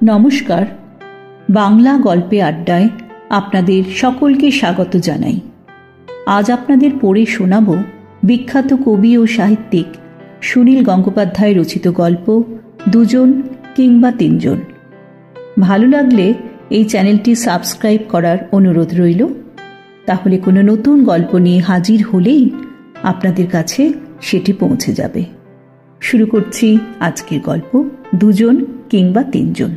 নমস্কার, বাংলা গল্পে আড্ডায় আপনাদের সকলকে স্বাগত জানাই। আজ আপনাদের পড়ে শোনাব বিখ্যাত কবি ও সাহিত্যিক সুনীল গঙ্গোপাধ্যায় রচিত গল্প দুজন কিংবা তিনজন। ভালো লাগলে এই চ্যানেলটি সাবস্ক্রাইব করার অনুরোধ রইল। তাহলে কোনো নতুন গল্প নিয়ে হাজির হলেই আপনাদের কাছে সেটি পৌঁছে যাবে। শুরু করছি আজকের গল্প দুজন কিংবা তিনজন।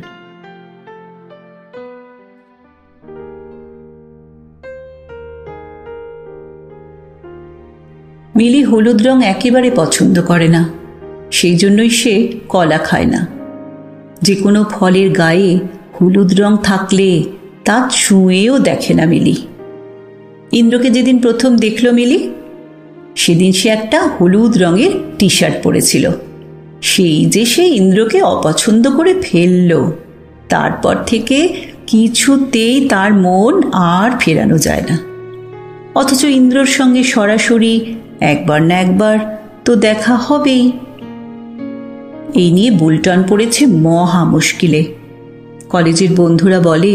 মিলি হলুদ রং একেবারে পছন্দ করে না, সেই জন্যই সে কলা খায় না। যে কোনো ফলের গায়ে হলুদ রং থাকলে তা ছুঁয়েও দেখে না মিলি। ইন্দ্রকে যেদিন প্রথম দেখল মিলি, সেদিন সে একটা হলুদ রঙের টি শার্ট পরেছিল। সেই যে সে ইন্দ্রকে অপছন্দ করে ফেলল, তারপর থেকে কিছুতেই তার মন আর ফেরানো যায় না। অথচ ইন্দ্রর সঙ্গে সরাসরি একবার না একবার তো দেখা হবেই। এই নিয়ে বুলটন পড়েছে মহা মুশকিলে। কলেজের বন্ধুরা বলে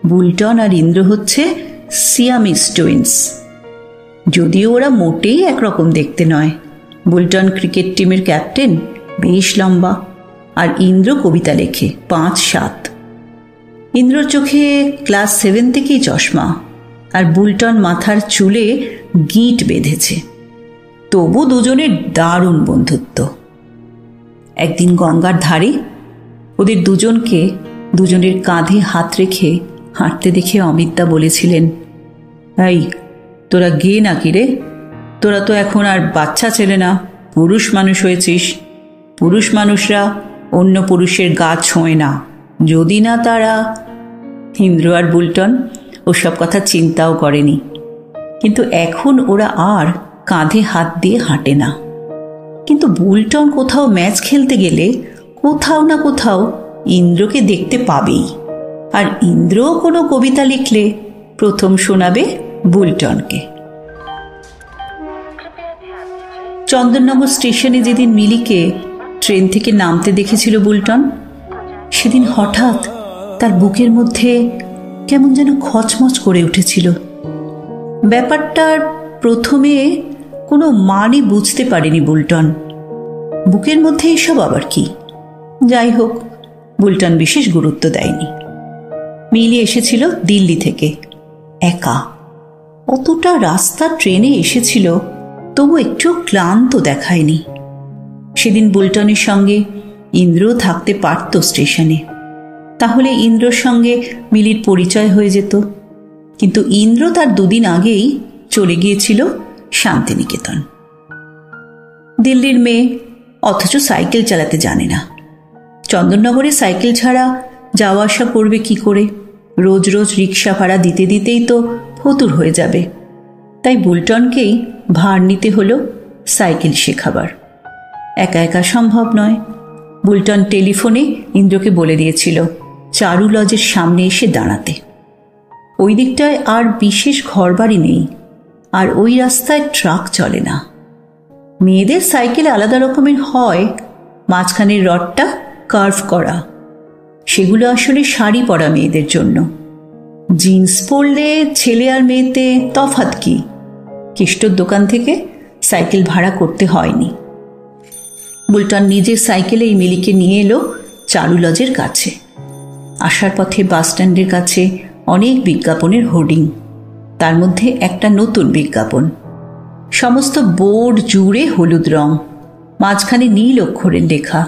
বুলটন আর ইন্দ্র হচ্ছে সিয়ামিস টুইন্স, যদিও ওরা মোটেই একরকম দেখতে নয়। বুলটন ক্রিকেট টিমের ক্যাপ্টেন, বেশ লম্বা, আর ইন্দ্র কবিতা লেখে 5'7". ইন্দ্রর চোখে ক্লাস 7 থেকেই চশমা, আর বুলটন মাথার চুলে গিঁট বেঁধেছে। তবু দুজনের দারুণ বন্ধুত্ব। একদিন গঙ্গার ধারে ওদের দুজনকে দুজনের কাঁধে হাত রেখে হাঁটতে দেখে অমিতদা বলেছিলেন, এই তোরা গে নাকি রে? তোরা তো এখন আর বাচ্চা ছেলে না, পুরুষ মানুষ হয়েছিস। পুরুষ মানুষরা অন্য পুরুষের গা ছোঁয় না, যদি না তারা। ইন্দ্র আর বুলটন ওসব কথা চিন্তাও করেনি, কিন্তু এখন ওরা আর কাঁধে হাত দিয়ে হাঁটে না। কিন্তু বুলটন কোথাও ম্যাচ খেলতে গেলে কোথাও না কোথাও ইন্দ্রকে দেখতে পাবেই, আর ইন্দ্রও কোনো কবিতা লিখলে প্রথম শোনাবে বুলটনকে। চন্দননগর স্টেশনে যেদিন মিলিকে ট্রেন থেকে নামতে দেখেছিল বুলটন, সেদিন হঠাৎ তার বুকের মধ্যে কেমন যেন খচমচ করে উঠেছিল। ব্যাপারটার প্রথমে কোনো মানে বুঝতে পারেনি বুলটন। বুকের মধ্যে এসব আবার কি? যাই হোক, বুলটন বিশেষ গুরুত্ব দেয়নি। মিলি এসেছিল দিল্লি থেকে, একা। অতটা রাস্তা ট্রেনে এসেছিল, তবু একটু ক্লান্ত দেখায়নি। সেদিন বুলটনের সঙ্গে ইন্দ্রও থাকতে পারত স্টেশনে, তাহলে ইন্দ্রর সঙ্গে মিলির পরিচয় হয়ে যেত। কিন্তু ইন্দ্র তার 2 দিন আগেই চলে গিয়েছিল শান্তিনিকেতন। দিল্লির মেয়ে, অথচ সাইকেল চালাতে জানে না। চন্দননগরে সাইকেল ছাড়া যাওয়া আসা করবে কি করে? রোজ রোজ রিক্সা ভাড়া দিতে দিতেই তো ফতুর হয়ে যাবে। তাই বুলটনকেই ভার নিতে হলো সাইকেল শেখাবার। একা একা সম্ভব নয়। বুলটন টেলিফোনে ইন্দ্রকে বলে দিয়েছিল চারু লজের সামনে এসে দাঁড়াতে। ওই দিকটায় আর বিশেষ ঘরবাড়ি নেই, আর ওই রাস্তায় ট্রাক চলে না। মেয়েদের সাইকেল আলাদা রকমের হয়, মাঝখানের রডটা কার্ভ করা। সেগুলো আসলে শাড়ি পরা মেয়েদের জন্য। জিন্স পরলে ছেলে আর মেয়েতে তফাৎ কি? কেষ্টর দোকান থেকে সাইকেল ভাড়া করতে হয়নি। বুলটন নিজের সাইকেলেই মিলিকে নিয়ে এলো চারু লজের কাছে। আসার পথে বাসস্ট্যান্ডের কাছে অনেক বিজ্ঞাপনের হোর্ডিং, তার মধ্যে একটা নতুন বিজ্ঞাপন। সমস্ত বোর্ড জুড়ে হলুদ রং, মাঝখানে নীল অক্ষরের লেখা।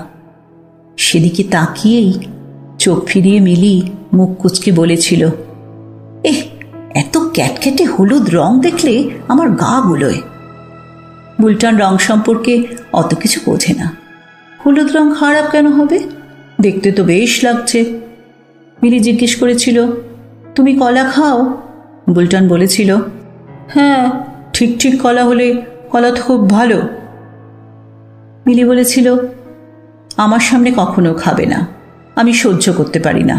সেদিকে তাকিয়েই চোখ ফিরিয়ে মিলি মুখ কুঁচকে বলেছিল, এত ক্যাটক্যাটে হলুদ রং দেখলে আমার গা গুলোয়। বুলটন রং সম্পর্কে অত কিছু বোঝে না। হলুদ রং খারাপ কেন হবে? দেখতে তো বেশ লাগছে। মিলি জিজ্ঞেস করেছিল, তুমি কলা খাও? বুলটন বলেছিল, হ্যাঁ, ঠিক ঠিক কলা হলে কলা তো খুব ভালো। মিলি বলেছিল, আমার সামনে কখনো খাবে না, আমি সহ্য করতে পারি না,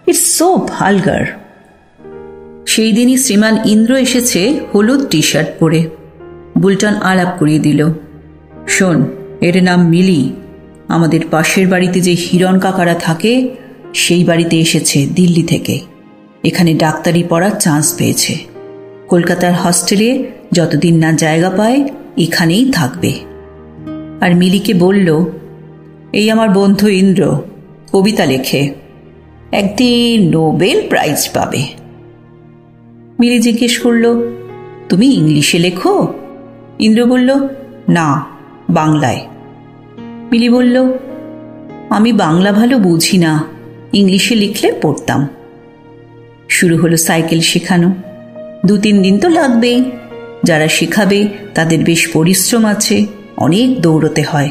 ইটস সো ভালগার। সেই দিনই শ্রীমান ইন্দ্র এসেছে হলুদ টি শার্ট পরে। বুলটন আলাপ করিয়ে দিল, শোন, এর নাম মিলি। আমাদের পাশের বাড়িতে যে হিরণ কাকারা থাকে সেই বাড়িতে এসেছে দিল্লি থেকে। এখানে ডাক্তারি পড়ার চান্স পেয়েছে। কলকাতার হস্টেলে যতদিন না জায়গা পায় এখানেই থাকবে। আর মিলিকে বলল, এই আমার বন্ধু ইন্দ্র কবিতা লেখে, একদিন নোবেল প্রাইজ পাবে। মিলি জিজ্ঞেস করল, তুমি ইংলিশে লেখো? ইন্দ্র বলল, না, বাংলায়। মিলি বলল, আমি বাংলা ভালো বুঝি না, ইংলিশে লিখলে পড়তাম। শুরু হলো সাইকেল শেখানো। 2-3 দিন তো লাগবেই। যারা শেখাবে তাদের বেশ পরিশ্রম আছে, অনেক দৌড়তে হয়।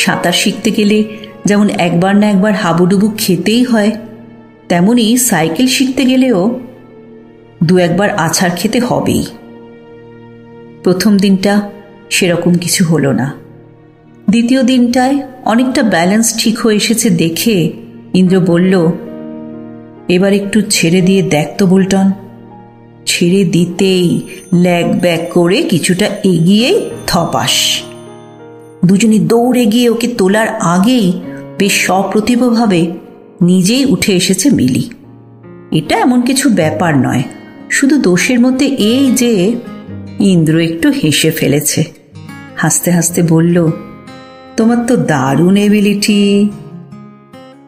সাঁতার শিখতে গেলে যেমন একবার না একবার হাবুডুবু খেতেই হয়, তেমনি সাইকেল শিখতে গেলেও 2-1বার আছাড় খেতে হবেই। প্রথম দিনটা সেরকম কিছু হলো না। দ্বিতীয় দিনটায় অনেকটা ব্যালেন্স ঠিক হয়ে এসেছে দেখে ইন্দ্র বলল, এবার একটু ছেড়ে দিয়ে দেখ তো বুলটন। ছেড়ে দিতেই ল্যাগ ব্যাক করে কিছুটা এগিয়েই থপাস। দুজনে দৌড়ে গিয়ে ওকে তোলার আগেই বেশ সপ্রতিভভাবে নিজেই উঠে এসেছে মিলি। এটা এমন কিছু ব্যাপার নয়, শুধু দোষের মধ্যে এই যে ইন্দ্র একটু হেসে ফেলেছে। হাসতে হাসতে বলল, তোমার তো দারুণ এবিলিটি।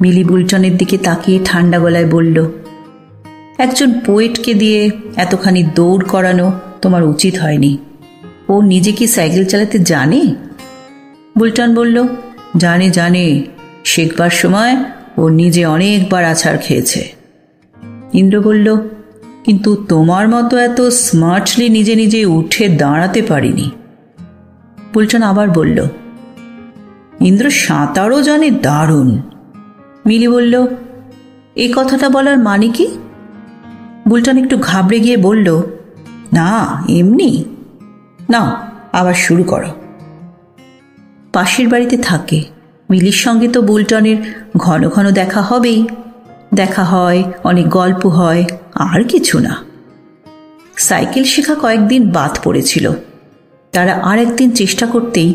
মিলি বুলটনের দিকে তাকিয়ে ঠান্ডা গলায় বলল, একজন পোয়েটকে দিয়ে এতখানি দৌড় করানো তোমার উচিত হয়নি। ও নিজে কি সাইকেল চালাতে জানে? বুলটন বলল, জানে জানে, শেখবার সময় ও নিজে অনেকবার আছাড় খেয়েছে। ইন্দ্র বলল, কিন্তু তোমার মতো এত স্মার্টলি নিজে নিজে উঠে দাঁড়াতে পারিনি। বুলটন আবার বলল, ইন্দ্র সাঁতারও জানে দারুণ। মিলি বলল, এই কথাটা বলার মানে কি? বুলটন একটু ঘাবড়ে গিয়ে বলল, না এমনি। না, আবার শুরু করো। পাশের বাড়িতে থাকে, মিলির সঙ্গে তো বুলটনের ঘন ঘন দেখা হবেই। দেখা হয়, অনেক গল্প হয়, আর কিছু না। সাইকেল শেখা কয়েকদিন বাদ পড়েছিল। তারা আর একদিন চেষ্টা করতেই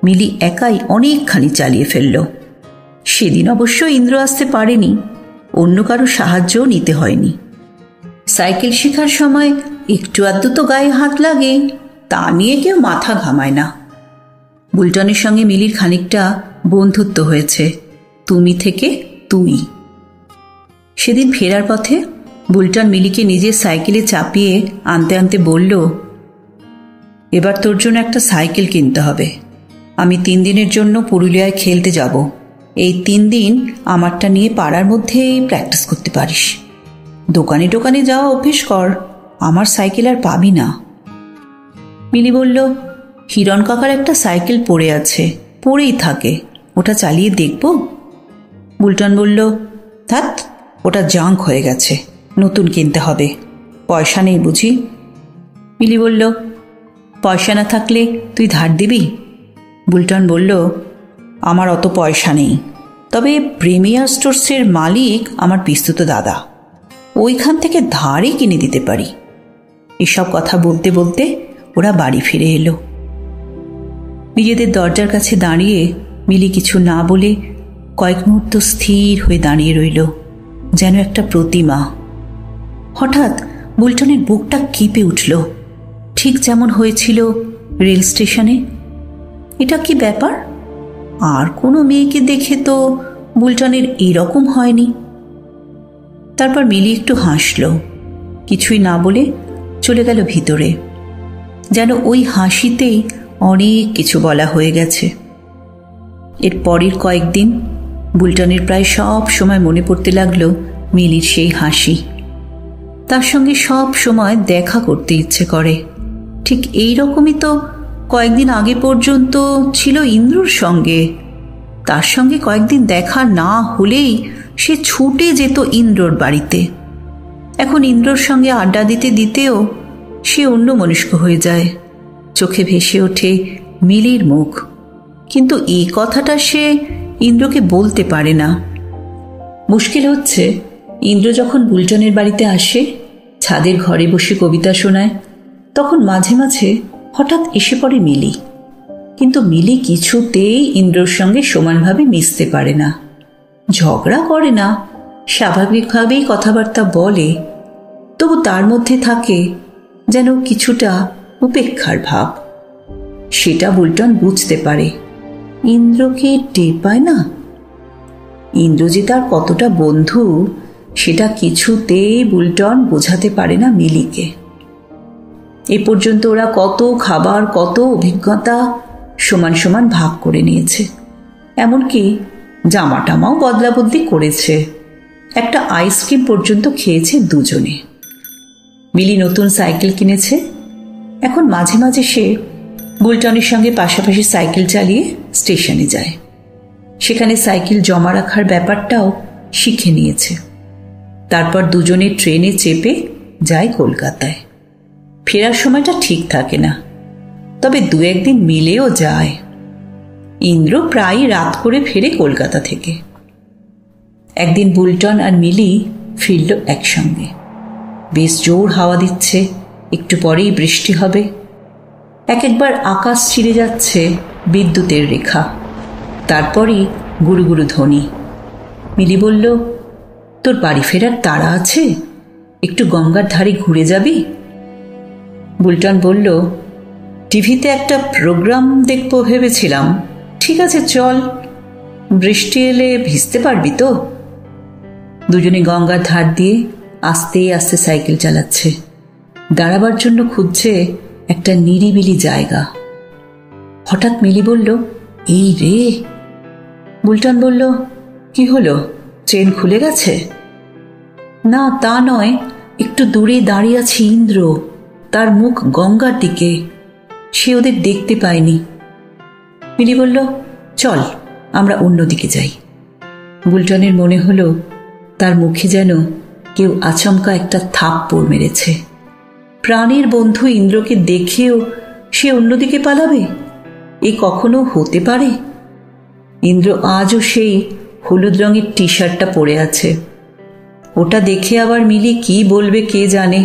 মিলি একাই অনেকখানি চালিয়ে ফেলল। সেদিন অবশ্য ইন্দ্র আসতে পারেনি, অন্য কারো সাহায্যও নিতে হয়নি। সাইকেল শেখার সময় একটু আধটু তো গায়ে হাত লাগে, তা নিয়ে কেউ মাথা ঘামায় না। বুলটনের সঙ্গে মিলির খানিকটা বন্ধুত্ব হয়েছে, তুমি থেকে তুই। সেদিন ফেরার পথে বুলটন মিলিকে নিজের সাইকেলে চাপিয়ে আনতে আনতে বলল, এবার তোর জন্য একটা সাইকেল কিনতে হবে। আমি 3 দিনের জন্য পুরুলিয়ায় খেলতে যাব। এই 3 দিন আমারটা নিয়ে পাড়ার মধ্যেই প্র্যাকটিস করতে পারিস। দোকানে টোকানে যাওয়া অভ্যেস কর, আমার সাইকেল আর পাবি না। মিলি বলল, হিরণ কাকার একটা সাইকেল পড়ে আছে, পড়েই থাকে, ওটা চালিয়ে দেখব। বুলটন বলল, ধ্যাৎ, ওটা জাঙ্ক হয়ে গেছে, নতুন কিনতে হবে। পয়সা নেই বুঝি? মিলি বলল, পয়সা না থাকলে তুই ধার দিবি? বুলটন বলল, আমার অত পয়সা নেই, তবে প্রিমিয়ার স্টোর্সের মালিক আমার পিস্তুত দাদা, ওইখান থেকে ধারই কিনে দিতে পারি। এসব কথা বলতে বলতে ওরা বাড়ি ফিরে এলো। নিজেদের দরজার কাছে দাঁড়িয়ে মিলি কিছু না বলে কয়েক মুহূর্ত স্থির হয়ে দাঁড়িয়ে রইল, যেন একটা প্রতিমা। হঠাৎ বুলটনের বুকটা কেঁপে উঠল, ঠিক যেমন হয়েছিল রেল স্টেশনে। এটা কি ব্যাপার? আর কোনো মেয়েকে দেখে তো বুলটনের এরকম হয়নি। তারপর মিলি একটু হাসল, কিছুই না বলে চলে গেল ভিতরে, যেন ওই হাসিতেই অনেক কিছু বলা হয়ে গেছে। এর পরের কয়েকদিন বুলটনের প্রায় সব সময় মনে পড়তে লাগলো মিলির সেই হাসি। তার সঙ্গে সব সময় দেখা করতে ইচ্ছে করে। ঠিক এই রকমই তো কয়েকদিন আগে পর্যন্ত ছিল ইন্দ্রর সঙ্গে। তার সঙ্গে কয়েকদিন দেখা না হলেই সে ছুটে যেত ইন্দ্রর বাড়িতে। এখন ইন্দ্রর সঙ্গে আড্ডা দিতে দিতেও সে অন্যমনস্ক হয়ে যায়। চোখে ভেসে ওঠে মিলির মুখ, কিন্তু এই কথাটা সে ইন্দ্রকে বলতে পারে না। মুশকিল হচ্ছে, ইন্দ্র যখন বুলটনের বাড়িতে আসে, ছাদের ঘরে বসে কবিতা শোনায়, তখন মাঝে মাঝে হঠাৎ এসে পড়ে মিলি। কিন্তু মিলি কিছুতেই ইন্দ্রর সঙ্গে সমানভাবে মিশতে পারে না। ঝগড়া করে না, স্বাভাবিকভাবেই কথাবার্তা বলে, তবু তার মধ্যে থাকে যেন কিছুটা উপেক্ষার ভাব। সেটা বুলটন বুঝতে পারে। ইন্দ্রকে টের পায় না। ইন্দ্র যে তার কতটা বন্ধু সেটা কিছুতেই বুলটন বোঝাতে পারে না মিলিকে। এ পর্যন্ত ওরা কত খাবার, কত অভিজ্ঞতা সমান সমান ভাগ করে নিয়েছে। এমনকি জামা টামাও বদলা বদলি করেছে। একটা আইসক্রিম পর্যন্ত খেয়েছে দুজনে। মিলি নতুন সাইকেল কিনেছে। এখন মাঝে মাঝে সে বুলটনের সঙ্গে পাশাপাশি সাইকেল চালিয়ে স্টেশনে যায়। সেখানে সাইকেল জমা রাখার ব্যাপারটাও শিখে নিয়েছে। তারপর দুজনে ট্রেনে চেপে যায় কলকাতায়। ফেরার সময়টা ঠিক থাকে না, তবে দু একদিন মিলেও যায়। ইন্দ্র প্রায় রাত করে ফেরে কলকাতা থেকে। একদিন বুলটন আর মিলি ফিরল একসঙ্গে। বেশ জোর হাওয়া দিচ্ছে, একটু পরেই বৃষ্টি হবে। একবার আকাশ ছিঁড়ে যাচ্ছে বিদ্যুতের রেখা, তারপরই গুরুগুরু ধ্বনি। মিলি বলল, তোর বাড়ি ফেরার তাড়া আছে? একটু গঙ্গার ধারে ঘুরে যাবি? বুলটন বলল, টিভিতে একটা প্রোগ্রাম দেখব ভেবেছিলাম। ঠিক আছে, চল। বৃষ্টি এলে ভিজতে পারবি তো? দুজনে গঙ্গার ধার দিয়ে আস্তে আস্তে সাইকেল চালাচ্ছে। দাঁড়াবার জন্য খুঁজছে একটা নিরিবিলি জায়গা। হঠাৎ মিলি বলল, এই রে। বুলটন বলল, কি হলো, চেন খুলে গেছে? না, তা নয়, একটু দূরে দাঁড়িয়ে আছে ইন্দ্র, তার মুখ গঙ্গার দিকে। সে ওদের দেখতে পায়নি। মিলি বলল, চল আমরা অন্যদিকে যাই। বুলটনের মনে হলো তার মুখে যেন কেউ আচমকা একটা থাপ্পড় মেরেছে। প্রাণের বন্ধু ইন্দ্রকে দেখেও সে অন্যদিকে পালাবে? এ কখনো হতে পারে? ইন্দ্র আজও সেই হলুদ রঙের টি শার্টটা পরে আছে। ওটা দেখে আবার মিলি কি বলবে কে জানে।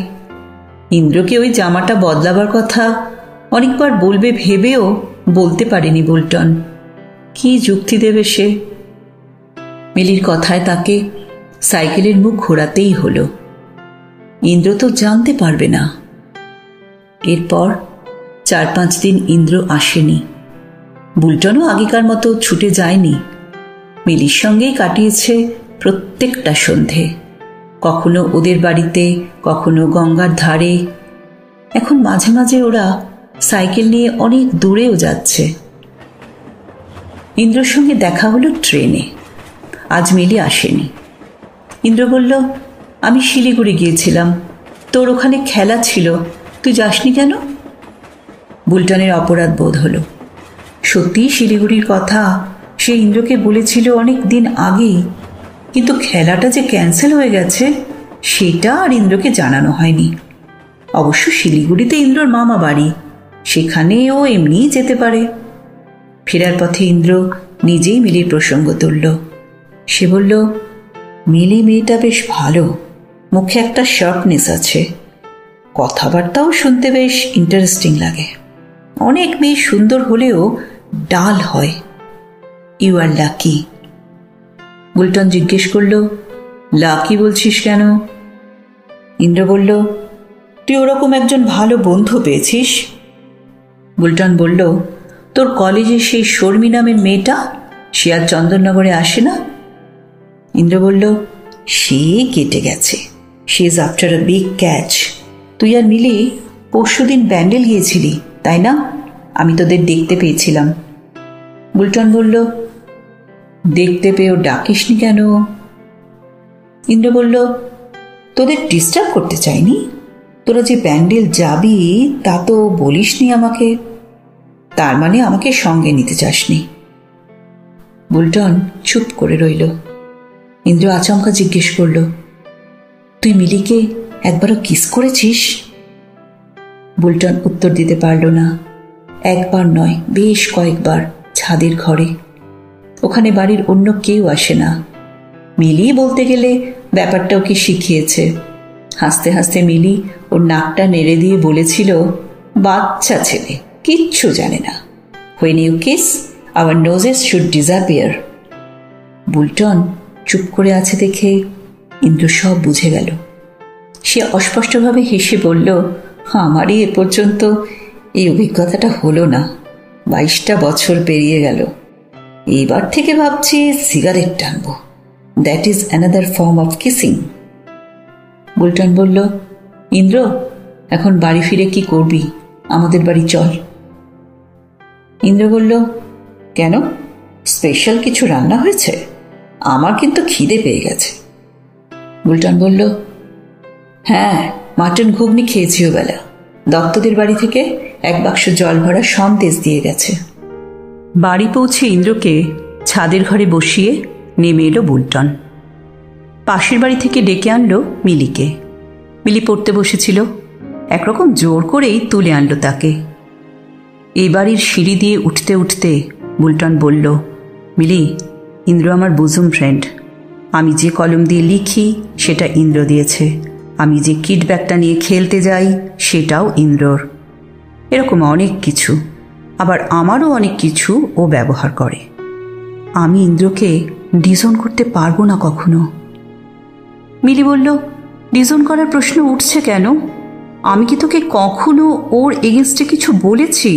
ইন্দ্রকে ওই জামাটা বদলাবার কথা অনেকবার বলবে ভেবেও বলতে পারেনি বুলটন। কি যুক্তি দেবে সে? মিলির কথায় তাকে সাইকেলের মুখ ঘোরাতেই হলো। ইন্দ্র তো জানতে পারবে না। এরপর 4-5 দিন ইন্দ্র আসেনি। বুলটনও আগেকার মতো ছুটে যায়নি। মিলির সঙ্গেই কাটিয়েছে প্রত্যেকটা সন্ধে, কখনো ওদের বাড়িতে, কখনো গঙ্গার ধারে। এখন মাঝে মাঝে ওরা সাইকেল নিয়ে অনেক দূরেও যাচ্ছে। ইন্দ্রর সঙ্গে দেখা হলো ট্রেনে। আজ মিলি আসেনি। ইন্দ্র বলল, আমি শিলিগুড়ি গিয়েছিলাম, তোর ওখানে খেলা ছিল, তুই যাসনি কেন? বুলটনের অপরাধ বোধ হলো। সত্যিই শিলিগুড়ির কথা সে ইন্দ্রকে বলেছিল অনেক দিন আগেই, কিন্তু খেলাটা যে ক্যান্সেল হয়ে গেছে সেটা আর ইন্দ্রকে জানানো হয়নি। অবশ্য শিলিগুড়িতে ইন্দ্রর মামা বাড়ি, সেখানে ও এমনিই যেতে পারে। ফেরার পথে ইন্দ্র নিজেই মিলির প্রসঙ্গ তুলল। সে বলল, মিলি মেয়েটা বেশ ভালো, মুখে একটা শার্পনেস আছে, কথাবার্তাও শুনতে বেশ ইন্টারেস্টিং লাগে। অনেক মেয়ে সুন্দর হলেও ডাল হয়। You R lucky. বুলটন জিজ্ঞেস করল, লাকি বলছিস কেন? ইন্দ্র বলল, তুই ওরকম একজন ভালো বন্ধু পেয়েছিস। বুলটন বলল, তোর কলেজে সেই শর্মী নামের মেয়েটা, সে আর চন্দননগরে আসে না? ইন্দ্র বলল, সে কেটে গেছে, she is after a big catch. তুই আর মিলি পরশুদিন ব্যান্ডেল গিয়েছিলি, তাই না? আমি তোদের দেখতে পেয়েছিলাম। বুলটন বলল, দেখতে পেয়েও ডাকিসনি কেন? ইন্দ্র বলল, তোদের ডিস্টার্ব করতে চাইনি। তোরা যে ব্যান্ডেল যাবি তা তো বলিসনি আমাকে। তার মানে আমাকে সঙ্গে নিতে চাসনি। বুলটন চুপ করে রইল। ইন্দ্র আচমকা জিজ্ঞেস করল, তুই মিলিকে একবারও কিস করেছিস? বুলটন উত্তর দিতে পারল না। একবার নয়, বেশ কয়েকবার ছাদের ঘরে। ওখানে বাড়ির অন্য কেউ আসে না। মিলি বলতে গেলে ব্যাপারটা ওকে শিখিয়েছে। হাসতে হাসতে মিলি ওর নাকটা নেড়ে দিয়ে বলেছিল, বাচ্চা ছেলে, কিচ্ছু জানে না। When you kiss, our noses should disappear. বুলটন চুপ করে আছে দেখে ইন্দ্র সব বুঝে গেল। সে অস্পষ্টভাবে হেসে বলল, আমারই এ পর্যন্ত এই অভিজ্ঞতাটা হলো না। 22টা বছর পেরিয়ে গেল। এবার থেকে ভাবছি সিগারেট টানব। That is another form of kissing. Bulton বলল, ইন্দ্র, এখন বাড়ি ফিরে কি করবি? আমাদের বাড়ি চল। ইন্দ্র বলল, কেন? স্পেশাল কিছু রান্না হয়েছে? আমার কিন্তু খিদে পেয়ে গেছে। বুলটন বলল, হ্যাঁ, মাটন ঘুগনি খেয়েছি ওবেলা। দত্তদের বাড়ি থেকে 1 বাক্স জল ভরা সন্দেশ দিয়ে গেছে। বাড়ি পৌঁছে ইন্দ্রকে ছাদের ঘরে বসিয়ে নেমে এলো বুলটন। পাশের বাড়ি থেকে ডেকে আনলো মিলিকে। মিলি পড়তে বসেছিল। একরকম জোর করেই তুলে আনলো তাকে। এই বাড়ির সিঁড়ি দিয়ে উঠতে উঠতে বুলটন বলল, মিলি, ইন্দ্র আমার বুজুম ফ্রেন্ড। আমি যে কলম দিয়ে লিখি সেটা ইন্দ্র দিয়েছে। আমি যে কিট ব্যাগটা নিয়ে খেলতে যাই সেটাও ইন্দ্রর। এরকম অনেক কিছু, আবার আমারও অনেক কিছু ও ব্যবহার করে। আমি ইন্দ্রকে ডিজোন করতে পারবো না কখনো। মিলি বলল, ডিজোন করার প্রশ্ন উঠছে কেন? আমি কি তোকে কখনো ওর এগেনস্টে কিছু বলেছি?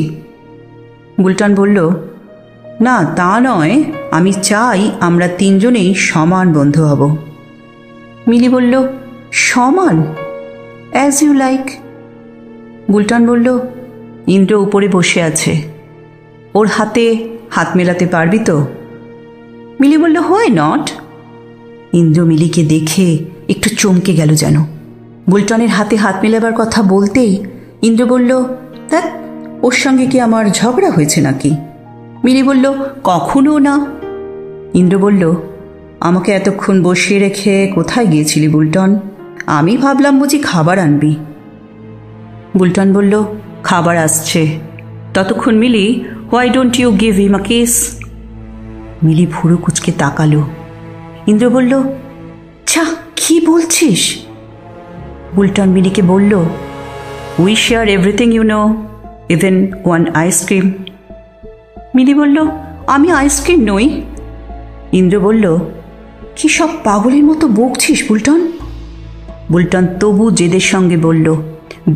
বুলটন বলল, না তা নয়, আমি চাই আমরা 3 জনেই সমান বন্ধু হব। মিলি বলল, সমান? As you like. বুলটন বলল, ইন্দ্র উপরে বসে আছে, ওর হাতে হাত মেলাতে পারবি তো? মিলি বলল, হোয়াই নট। ইন্দ্র মিলিকে দেখে একটু চমকে গেল যেন। বুলটনের হাতে হাত মেলাবার কথা বলতেই ইন্দ্র বলল, ধ্যাৎ, ওর সঙ্গে কি আমার ঝগড়া হয়েছে নাকি? মিলি বলল, কখনো না। ইন্দ্র বলল, আমাকে এতক্ষণ বসিয়ে রেখে কোথায় গিয়েছিলি বুলটন? আমি ভাবলাম বুঝি খাবার আনবি। বুলটন বলল, খাবার আসছে। ততক্ষণ Mili, why don't you give him a kiss? Mili ভুরু কুচকে তাকালো। ইন্দ্র বলল, ছা, কি বলছিস? বুলটন মিলিকে বলল, we share everything you know, even 1 ice cream. মিলি বলল, আমি আইসক্রিম নই। ইন্দ্র বলল, কি সব পাগলের মতো বকছিস বুলটন? বুলটন তবু জেদের সঙ্গে বলল,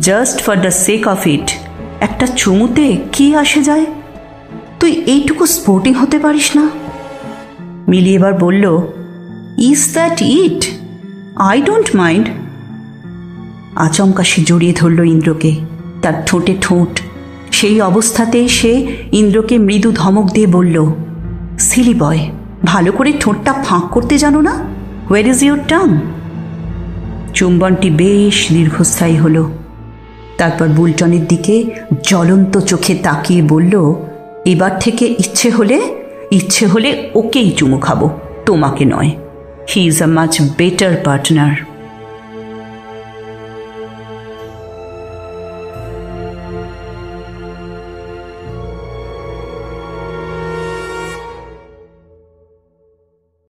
just for the sake of it, একটা চুমুতে কি আসে যায়? তুই এইটুকু স্পোর্টিং হতে পারিস না? মিলি এবার বলল, is that it? I don't mind. আচমকা সে জড়িয়ে ধরল ইন্দ্রকে, তার ঠোঁটে ঠোঁট। সেই অবস্থাতেই সে ইন্দ্রকে মৃদু ধমক দিয়ে বলল, সিলি বয়, ভালো করে ঠোঁটটা ফাঁক করতে জানো না? Where is your tongue? চুম্বনটি বেশ দীর্ঘস্থায়ী হলো। তারপর বুলটনের দিকে জ্বলন্ত চোখে তাকিয়ে বলল, এবার থেকে ইচ্ছে হলে ওকেই চুমু খাবো, তোমাকে নয়। He is a much better partner.